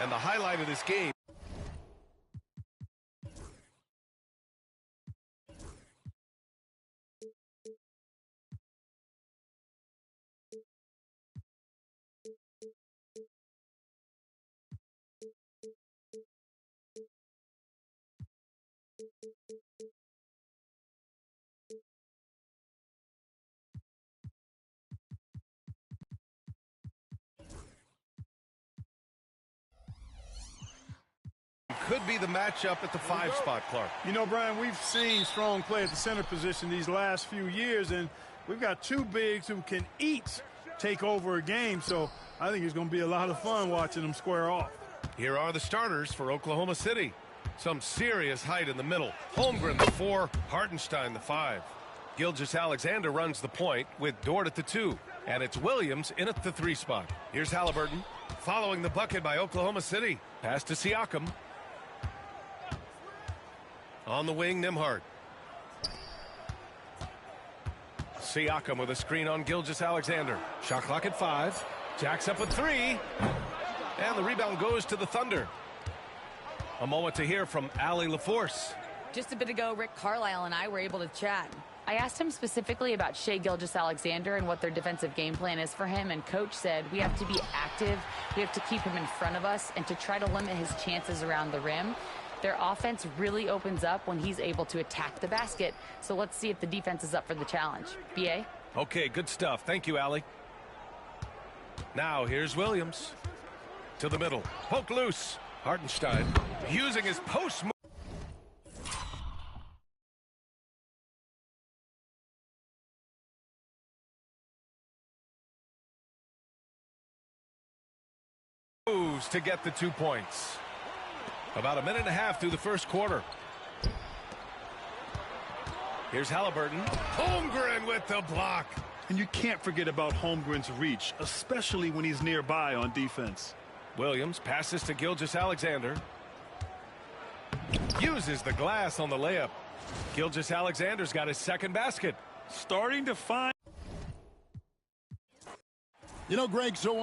And the highlight of this game. Could be the matchup at the 5 spot, Clark. You know, Brian, we've seen strong play at the center position these last few years, and we've got two bigs who can each take over a game, so I think it's going to be a lot of fun watching them square off. Here are the starters for Oklahoma City. Some serious height in the middle. Holmgren, the 4, Hartenstein, the 5. Gilgeous-Alexander runs the point with Dort at the 2, and it's Williams in at the 3 spot. Here's Halliburton, following the bucket by Oklahoma City. Pass to Siakam. On the wing, Nembhard. Siakam with a screen on Gilgeous-Alexander. Shot clock at 5. Jacks up at 3. And the rebound goes to the Thunder. A moment to hear from Allie LaForce. Just a bit ago, Rick Carlisle and I were able to chat. I asked him specifically about Shai Gilgeous-Alexander and what their defensive game plan is for him, and Coach said we have to be active, we have to keep him in front of us, and to try to limit his chances around the rim. Their offense really opens up when he's able to attack the basket. So let's see if the defense is up for the challenge. B.A.? Okay, good stuff. Thank you, Allie. Now here's Williams. To the middle. Poked loose. Hartenstein using his post moves to get the 2 points. About a minute and a half through the first quarter. Here's Halliburton. Holmgren with the block. And you can't forget about Holmgren's reach, especially when he's nearby on defense. Williams passes to Gilgeous-Alexander. Uses the glass on the layup. Gilgeous-Alexander's got his second basket. Starting to find... You know, Greg, so...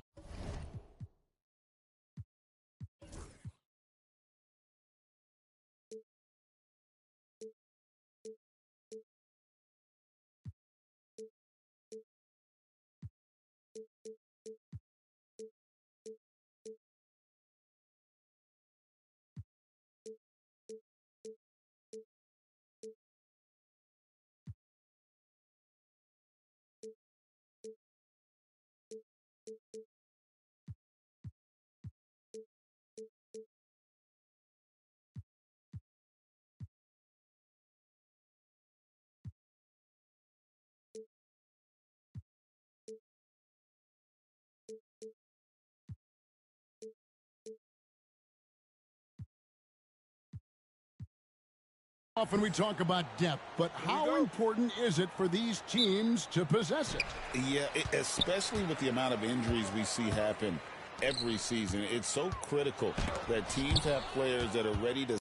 Often we talk about depth, but how important is it for these teams to possess it? Yeah, especially with the amount of injuries we see happen every season. It's so critical that teams have players that are ready to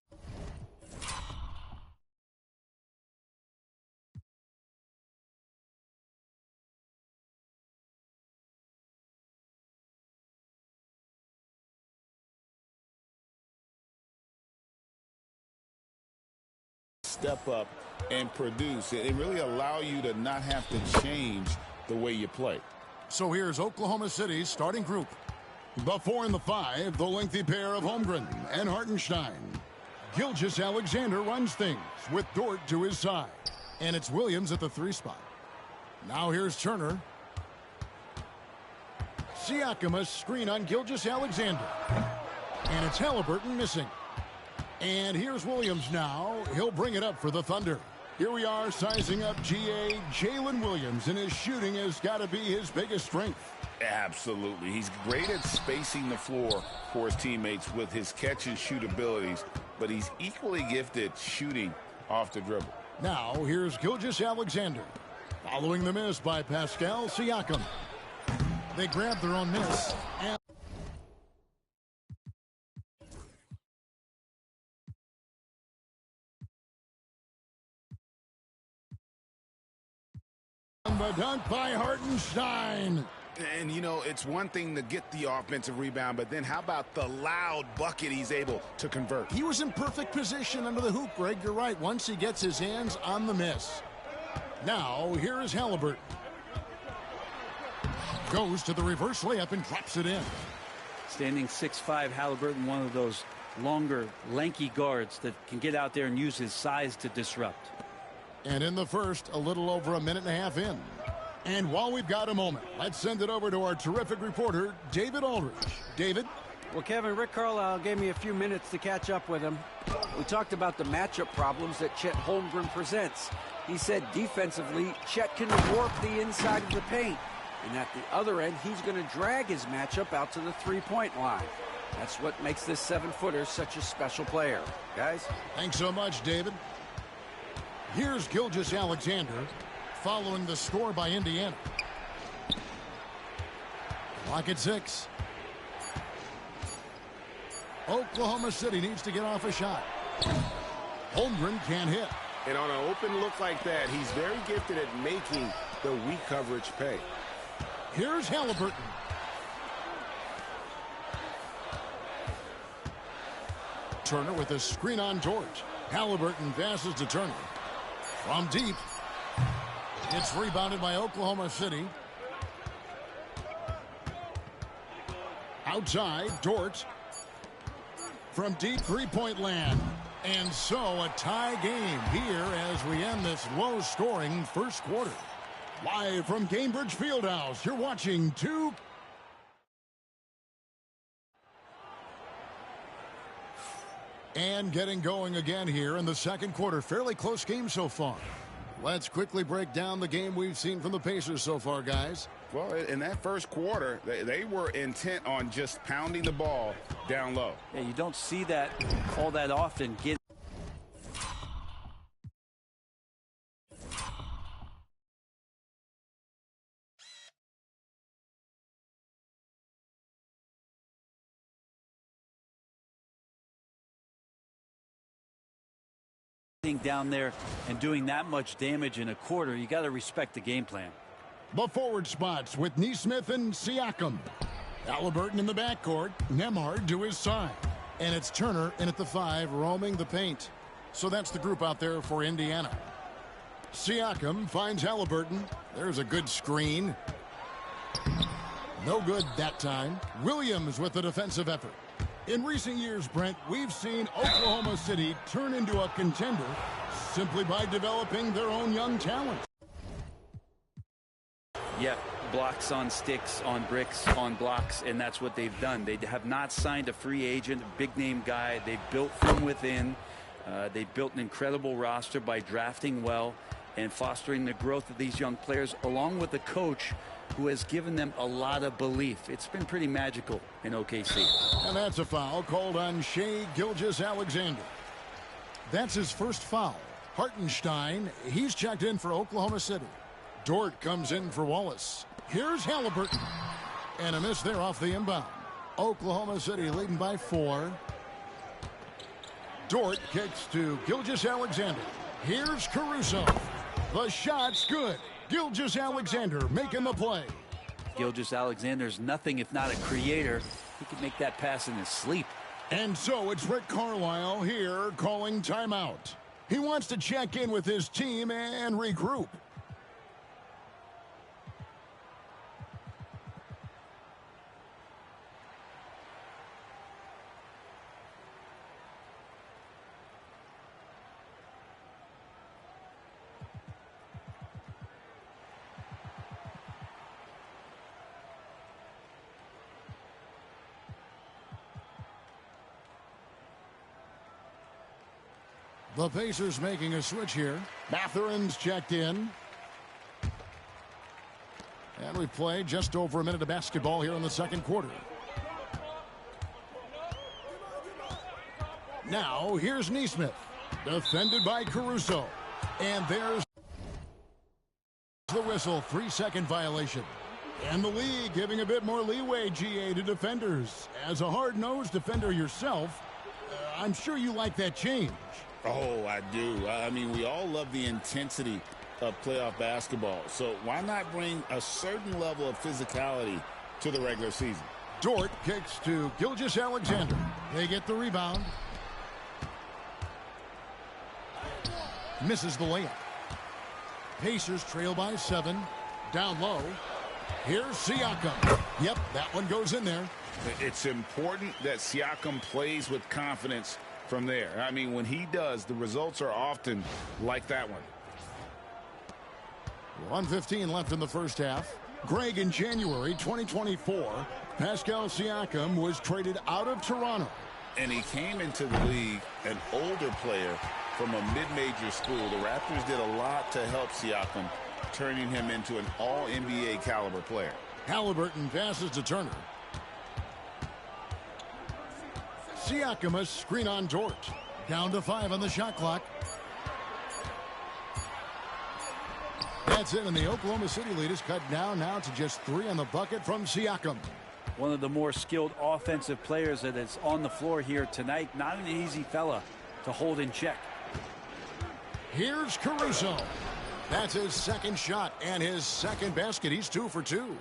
step up and produce and really allow you to not have to change the way you play. So here's Oklahoma City's starting group. The 4 and the 5, the lengthy pair of Holmgren and Hartenstein. Gilgeous-Alexander runs things with Dort to his side. And it's Williams at the 3 spot. Now here's Turner. Siakam, a screen on Gilgeous-Alexander. And it's Halliburton missing. And here's Williams now. He'll bring it up for the Thunder. Here we are sizing up GA Jalen Williams, and his shooting has got to be his biggest strength. Absolutely. He's great at spacing the floor for his teammates with his catch and shoot abilities, but he's equally gifted shooting off the dribble. Now here's Gilgeous-Alexander. Following the miss by Pascal Siakam. They grab their own miss. And the dunk by Hartenstein. And, you know, it's one thing to get the offensive rebound, but then how about the loud bucket he's able to convert? He was in perfect position under the hoop, Greg. You're right. Once he gets his hands on the miss. Now, here is Halliburton. Goes to the reverse layup and drops it in. Standing 6'5", Halliburton, one of those longer, lanky guards that can get out there and use his size to disrupt. And in the first, a little over a minute and a half in. And while we've got a moment, let's send it over to our terrific reporter, David Aldridge. David? Well, Kevin, Rick Carlisle gave me a few minutes to catch up with him. We talked about the matchup problems that Chet Holmgren presents. He said defensively, Chet can warp the inside of the paint. And at the other end, he's going to drag his matchup out to the three-point line. That's what makes this 7-footer such a special player. Guys? Thanks so much, David. Here's Gilgeous-Alexander following the score by Indiana. Clock at 6. Oklahoma City needs to get off a shot. Holmgren can't hit. And on an open look like that, he's very gifted at making the weak coverage pay. Here's Halliburton. Turner with a screen on George. Halliburton passes to Turner. From deep. It's rebounded by Oklahoma City. Outside, Dort. From deep three-point land. And so a tie game here as we end this low-scoring first quarter. Live from Cambridge Fieldhouse, you're watching two. And getting going again here in the second quarter. Fairly close game so far. Let's quickly break down the game we've seen from the Pacers so far, guys. Well, in that first quarter, they were intent on just pounding the ball down low. Yeah, you don't see that all that often. Down there and doing that much damage in a quarter, you got to respect the game plan. The forward spots with Nesmith and Siakam. Halliburton in the backcourt. Nembhard to his side. And it's Turner in at the 5, roaming the paint. So that's the group out there for Indiana. Siakam finds Halliburton. There's a good screen. No good that time. Williams with the defensive effort. In recent years, Brent, we've seen Oklahoma City turn into a contender simply by developing their own young talent. Yeah, blocks on sticks, on bricks, on blocks, and that's what they've done. They have not signed a free agent, a big-name guy. They built from within. They built an incredible roster by drafting well, and fostering the growth of these young players, along with the coach who has given them a lot of belief. It's been pretty magical in OKC. And that's a foul called on Shai Gilgeous-Alexander. That's his first foul. Hartenstein, he's checked in for Oklahoma City. Dort comes in for Wallace. Here's Halliburton. And a miss there off the inbound. Oklahoma City leading by 4. Dort kicks to Gilgeous-Alexander. Here's Caruso. The shot's good. Gilgeous-Alexander making the play. Gilgeous-Alexander's nothing if not a creator. He can make that pass in his sleep. And so it's Rick Carlisle here calling timeout. He wants to check in with his team and regroup. The Pacers making a switch here. Mathurin's checked in. And we played just over a minute of basketball here in the second quarter. Now, here's Nesmith. Defended by Caruso. And there's the whistle. 3-second violation. And the league giving a bit more leeway, GA, to defenders. As a hard-nosed defender yourself, I'm sure you like that change. Oh, I do. I mean, we all love the intensity of playoff basketball. So why not bring a certain level of physicality to the regular season? Dort kicks to Gilgeous-Alexander. They get the rebound. Misses the layup. Pacers trail by 7. Down low. Here's Siakam. Yep, that one goes in there. It's important that Siakam plays with confidence from there. I mean, when he does, the results are often like that one. 1:15 left in the first half. Greg, in January 2024, Pascal Siakam was traded out of Toronto. And he came into the league an older player from a mid-major school. The Raptors did a lot to help Siakam, turning him into an all-NBA caliber player. Halliburton passes to Turner. Siakam, a screen on Dort. Down to 5 on the shot clock. That's it, and the Oklahoma City lead is cut down now to just 3 on the bucket from Siakam. One of the more skilled offensive players that is on the floor here tonight. Not an easy fella to hold in check. Here's Caruso. That's his second shot and his second basket. He's 2 for 2.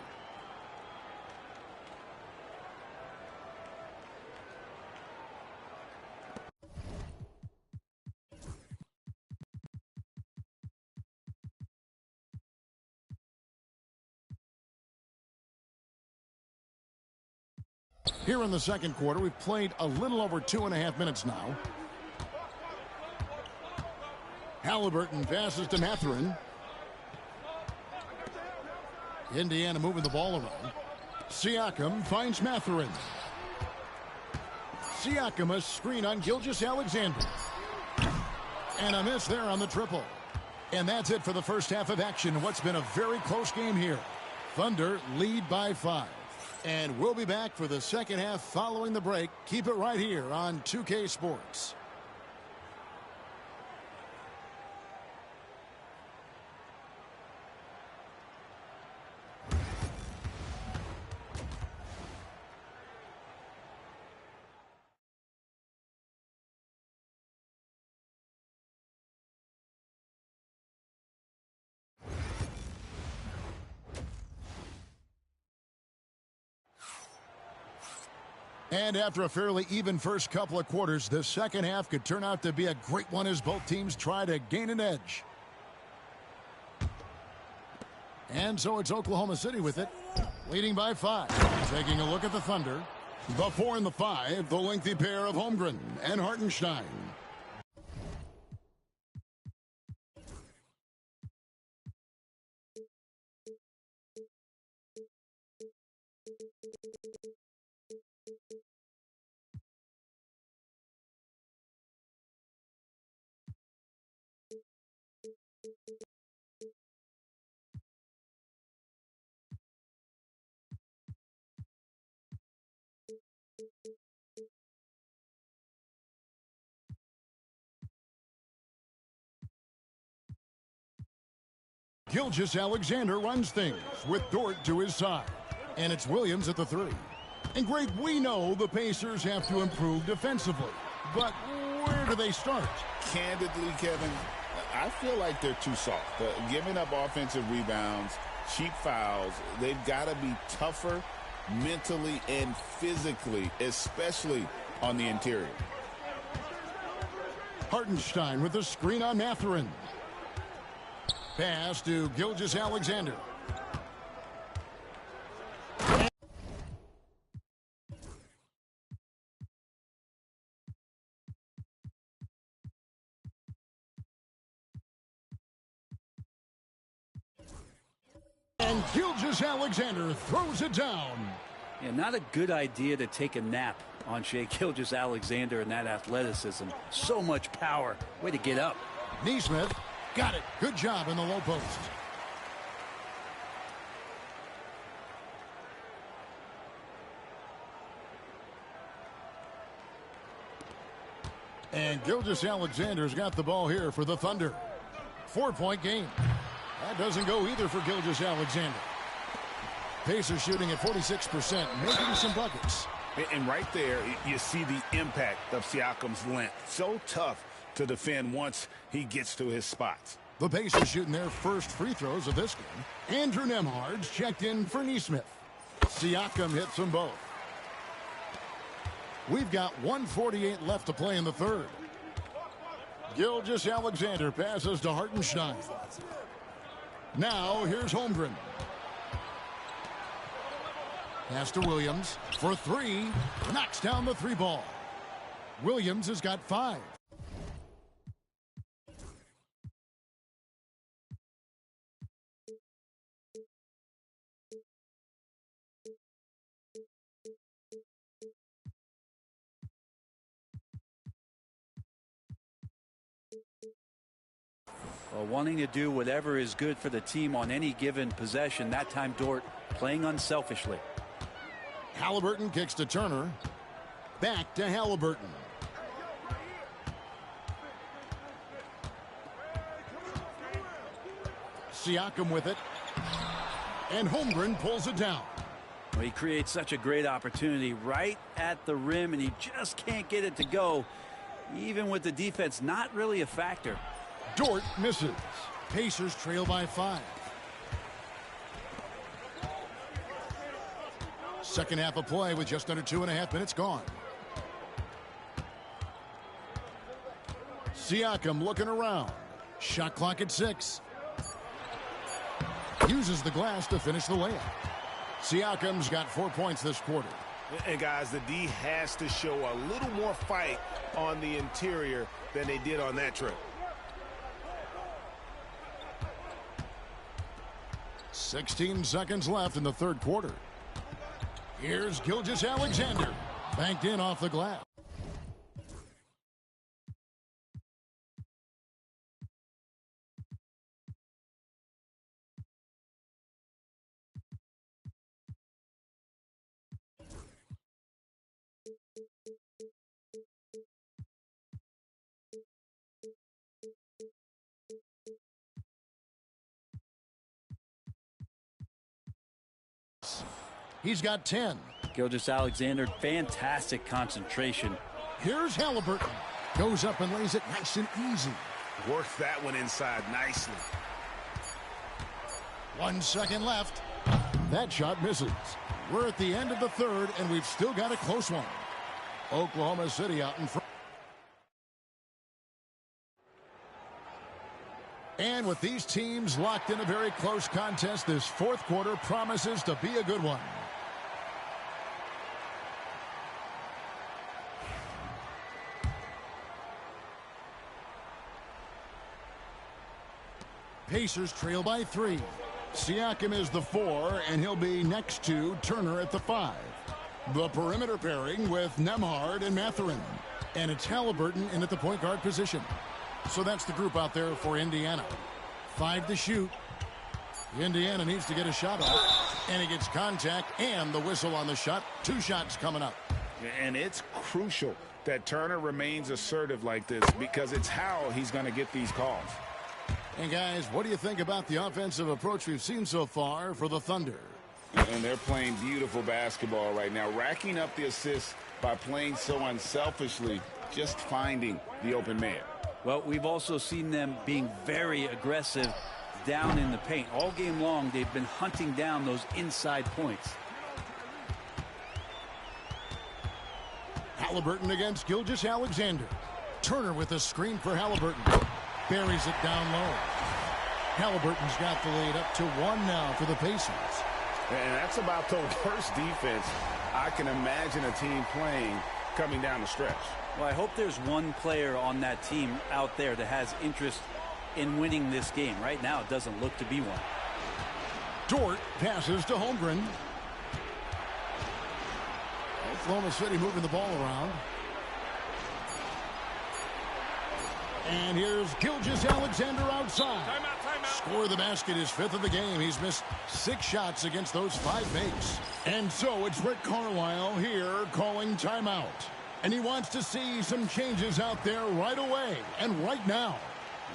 Here in the second quarter, we've played a little over 2.5 minutes now. Halliburton passes to Mathurin. Indiana moving the ball around. Siakam finds Mathurin. Siakam, a screen on Gilgeous-Alexander. And a miss there on the triple. And that's it for the first half of action in what's been a very close game here. Thunder lead by 5. And we'll be back for the second half following the break. Keep it right here on 2K Sports. And after a fairly even first couple of quarters, the second half could turn out to be a great one as both teams try to gain an edge. And so it's Oklahoma City with it, leading by 5. Taking a look at the Thunder. The 4 and the 5, the lengthy pair of Holmgren and Hartenstein. Gilgeous-Alexander runs things with Dort to his side. And it's Williams at the 3. And Greg, we know the Pacers have to improve defensively. But where do they start? Candidly, Kevin, I feel like they're too soft. Giving up offensive rebounds, cheap fouls, they've got to be tougher mentally and physically, especially on the interior. Hartenstein with the screen on Mathurin. Pass to Gilgeous-Alexander. And Gilgeous-Alexander throws it down. Yeah, not a good idea to take a nap on Shai Gilgeous-Alexander and that athleticism. So much power. Way to get up. Neesmith got it. Good job in the low post. And Gilgeous-Alexander's got the ball here for the Thunder. 4-point game. That doesn't go either for Gilgeous-Alexander. Pacers shooting at 46%, making some buckets. And right there, you see the impact of Siakam's length. So tough to defend once he gets to his spots. The Pacers shooting their first free throws of this game. Andrew Nembhard's checked in for Neesmith. Siakam hits them both. We've got 1:48 left to play in the third. Gilgeous-Alexander passes to Hartenstein. Now here's Holmgren. Pass to Williams for 3. Knocks down the 3 ball. Williams has got 5. Well, wanting to do whatever is good for the team on any given possession. That time Dort playing unselfishly. Halliburton kicks to Turner. Back to Halliburton. Siakam with it. And Holmgren pulls it down. Well, he creates such a great opportunity right at the rim, and he just can't get it to go. Even with the defense not really a factor. Dort misses. Pacers trail by 5. Second half of play with just under 2.5 minutes gone. Siakam looking around. Shot clock at 6. Uses the glass to finish the layup. Siakam's got 4 points this quarter. And guys, the D has to show a little more fight on the interior than they did on that trip. 16 seconds left in the third quarter. Here's Gilgeous-Alexander. Banked in off the glass. He's got 10. Gilgeous-Alexander, fantastic concentration. Here's Halliburton. Goes up and lays it nice and easy. Worked that one inside nicely. 1 second left. That shot misses. We're at the end of the third, and we've still got a close one. Oklahoma City out in front. And with these teams locked in a very close contest, this fourth quarter promises to be a good one. Pacers trail by 3. Siakam is the 4, and he'll be next to Turner at the 5. The perimeter pairing with Nembhard and Mathurin. And it's Halliburton in at the point guard position. So that's the group out there for Indiana. 5 to shoot. Indiana needs to get a shot off. And he gets contact and the whistle on the shot. 2 shots coming up. And it's crucial that Turner remains assertive like this because it's how he's going to get these calls. And guys, what do you think about the offensive approach we've seen so far for the Thunder? And they're playing beautiful basketball right now, racking up the assists by playing so unselfishly, just finding the open man. Well, we've also seen them being very aggressive down in the paint. All game long, they've been hunting down those inside points. Halliburton against Gilgeous-Alexander. Turner with a screen for Halliburton. Buries it down low. Halliburton's got the lead up to 1 now for the Pacers. And that's about the worst defense I can imagine a team playing coming down the stretch. Well, I hope there's one player on that team out there that has interest in winning this game. Right now, it doesn't look to be one. Dort passes to Holmgren. Oklahoma City moving the ball around. And here's Gilgeous-Alexander outside. Timeout. Score the basket, his 5th of the game. He's missed 6 shots against those 5 makes. And so it's Rick Carlisle here calling timeout. And he wants to see some changes out there right away and right now.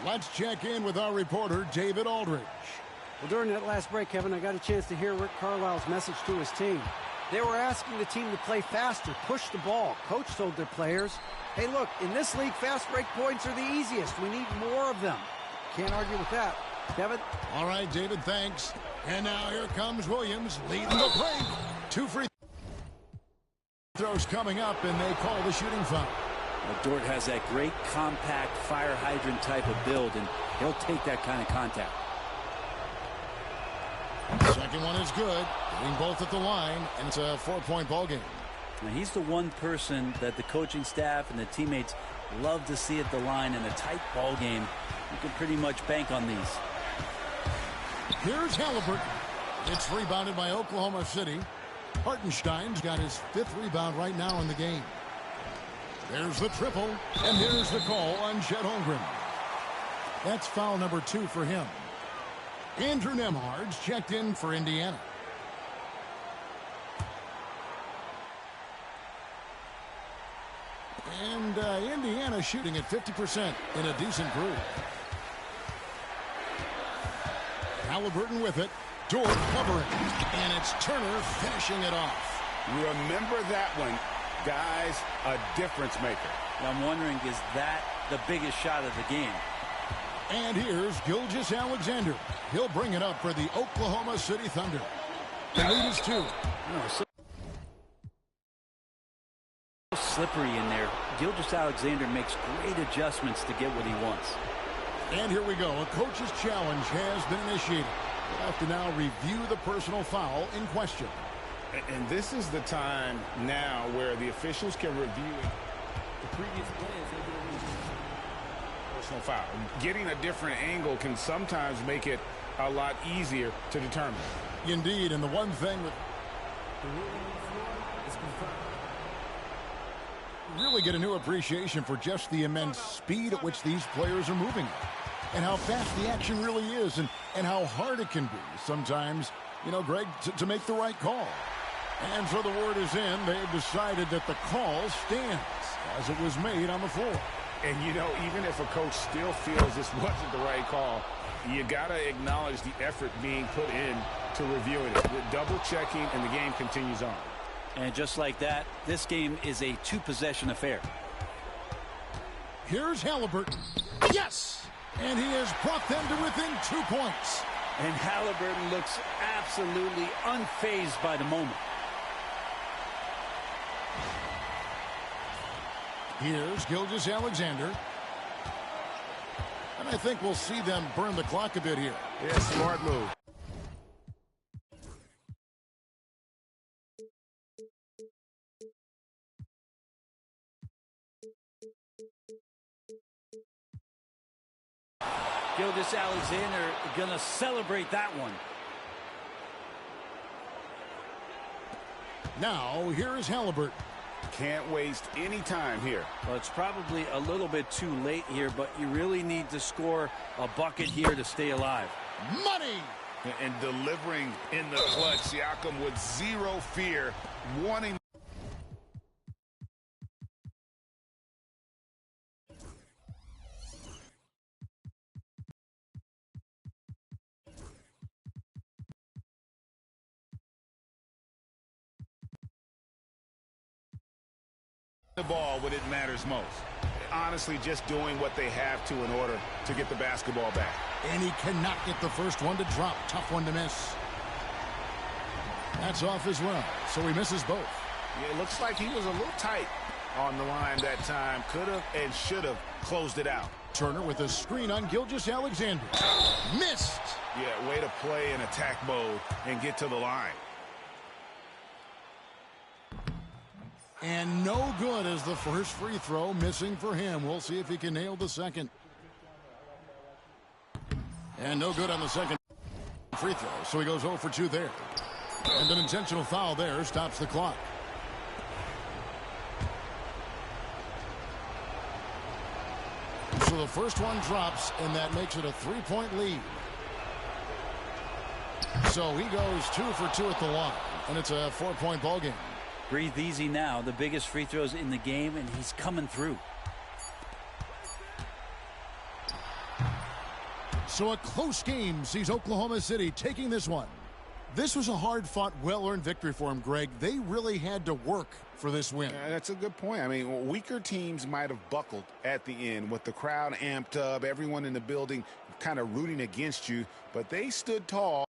Let's check in with our reporter, David Aldridge. Well, during that last break, Kevin, I got a chance to hear Rick Carlisle's message to his team. They were asking the team to play faster, push the ball. Coach told their players, hey, look, in this league, fast break points are the easiest. We need more of them. Can't argue with that. Kevin? All right, David, thanks. And now here comes Williams leading the break. 2 free throws coming up, and they call the shooting foul. Well, Dort has that great compact fire hydrant type of build, and he'll take that kind of contact. Second one is good. Getting both at the line, and it's a 4-point ball game. Now, he's the one person that the coaching staff and the teammates love to see at the line in a tight ball game. You can pretty much bank on these. Here's Halliburton. It's rebounded by Oklahoma City. Hartenstein's got his 5th rebound right now in the game. There's the triple, and here's the call on Chet Holmgren. That's foul number 2 for him. Andrew Nembhard's checked in for Indiana. And Indiana shooting at 50% in a decent group. Halliburton with it. Dort covering. And it's Turner finishing it off. Remember that one. Guys, a difference maker. I'm wondering, is that the biggest shot of the game? And here's Gilgeous-Alexander. He'll bring it up for the Oklahoma City Thunder. The lead is 2. So slippery in there. Gilgeous-Alexander makes great adjustments to get what he wants. And here we go. A coach's challenge has been initiated. We'll have to now review the personal foul in question. And this is the time now where the officials can review the previous play. Personal foul. Getting a different angle can sometimes make it a lot easier to determine. Indeed, and the one thing with really get a new appreciation for just the immense speed at which these players are moving and how fast the action really is and how hard it can be sometimes, Greg, to make the right call. And so the word is in. They've decided that the call stands as it was made on the floor. And, even if a coach still feels this wasn't the right call, you got to acknowledge the effort being put in to reviewing it. With double checking, and the game continues on. And just like that, this game is a 2-possession affair. Here's Halliburton. Yes! And he has brought them to within 2 points. And Halliburton looks absolutely unfazed by the moment. Here's Gilgeous-Alexander. And I think we'll see them burn the clock a bit here. Yeah, smart move. Gilgeous-Alexander gonna celebrate that one. Now, here is Halliburton. Can't waste any time here. Well, it's probably a little bit too late here, but you really need to score a bucket here to stay alive. Money! And delivering in the clutch, Siakam with zero fear, wanting the ball when it matters most. Honestly, just doing what they have to in order to get the basketball back. And he cannot get the first one to drop. Tough one to miss. That's off as well, so he misses both. Yeah, it looks like he was a little tight on the line that time. Could have and should have closed it out. Turner with a screen on Gilgeous-Alexander. Missed. Yeah, way to play in attack mode and get to the line. And no good as the first free throw missing for him. We'll see if he can nail the second. And no good on the second free throw, so he goes 0 for 2 there. And an intentional foul there stops the clock. So the first one drops, and that makes it a 3-point lead. So he goes 2 for 2 at the line, and it's a 4-point ball game. Breathe easy now. The biggest free throws in the game, and he's coming through. So a close game sees Oklahoma City taking this one. This was a hard-fought, well-earned victory for him, Greg. They really had to work for this win. That's a good point. I mean, weaker teams might have buckled at the end with the crowd amped up, everyone in the building kind of rooting against you, but they stood tall.